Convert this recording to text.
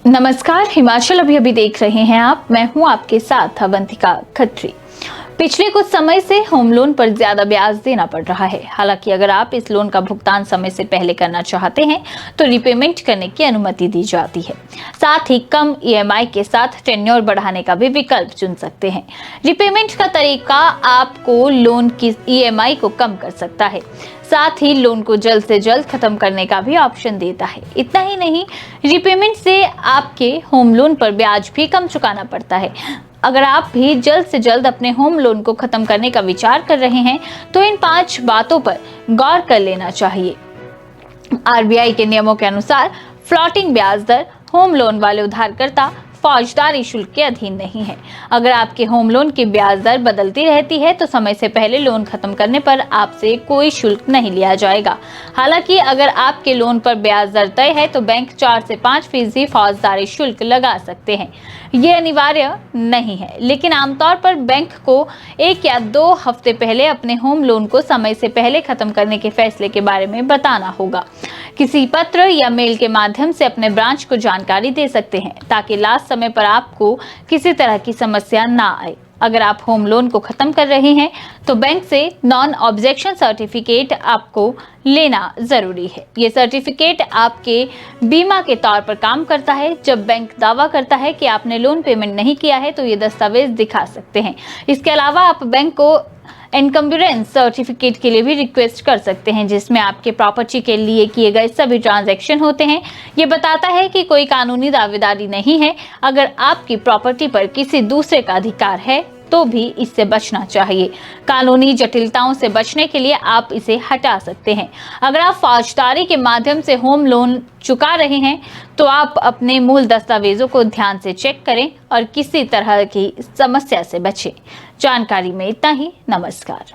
नमस्कार, हिमाचल अभी देख रहे हैं आप। मैं हूं आपके साथ अवंतिका खत्री। पिछले कुछ समय से होम लोन पर ज्यादा ब्याज देना पड़ रहा है। हालांकि अगर आप इस लोन का भुगतान समय से पहले करना चाहते हैं तो रिपेमेंट करने की अनुमति दी जाती है। साथ ही कम ईएमआई के साथ टेन्योर बढ़ाने का भी विकल्प चुन सकते हैं। रिपेमेंट का तरीका आपको लोन की ईएमआई को कम कर सकता है, साथ ही लोन को जल्द से जल्द खत्म करने का भी ऑप्शन देता है। इतना ही नहीं, रिपेमेंट से आपके होम लोन पर ब्याज भी कम चुकाना पड़ता है। अगर आप भी जल्द से जल्द अपने होम लोन को खत्म करने का विचार कर रहे हैं तो इन 5 बातों पर गौर कर लेना चाहिए। आरबीआई के नियमों के अनुसार फ्लोटिंग ब्याज दर होम लोन वाले उधारकर्ता फौजदारी शुल्क के अधीन नहीं है। अगर आपके होम लोन की ब्याज दर बदलती रहती है तो समय से पहले लोन खत्म करने पर आपसे कोई शुल्क नहीं लिया जाएगा। हालांकि अगर आपके लोन पर ब्याज दर तय है तो बैंक 4 से 5% फौजदारी शुल्क लगा सकते हैं। ये अनिवार्य नहीं है, लेकिन आमतौर पर बैंक को 1 या 2 हफ्ते पहले अपने होम लोन को समय से पहले खत्म करने के फैसले के बारे में बताना होगा। किसी पत्र या मेल के माध्यम से अपने ब्रांच को जानकारी दे सकते हैं ताकि लास्ट समय पर आपको किसी तरह की समस्या ना आए। अगर आप होम लोन को खत्म कर रहे हैं तो बैंक से नॉन ऑब्जेक्शन सर्टिफिकेट आपको लेना जरूरी है। ये सर्टिफिकेट आपके बीमा के तौर पर काम करता है। जब बैंक दावा करता है कि आपने लोन पेमेंट नहीं किया है तो ये दस्तावेज दिखा सकते हैं। इसके अलावा आप बैंक को एनकम्बुरेंस सर्टिफिकेट के लिए भी रिक्वेस्ट कर सकते हैं, जिसमें आपके प्रॉपर्टी के लिए किए गए सभी ट्रांजैक्शन होते हैं। ये बताता है कि कोई कानूनी दावेदारी नहीं है। अगर आपकी प्रॉपर्टी पर किसी दूसरे का अधिकार है तो भी इससे बचना चाहिए। कानूनी जटिलताओं से बचने के लिए आप इसे हटा सकते हैं। अगर आप फौजदारी के माध्यम से होम लोन चुका रहे हैं तो आप अपने मूल दस्तावेजों को ध्यान से चेक करें और किसी तरह की समस्या से बचें। जानकारी में इतना ही। नमस्कार।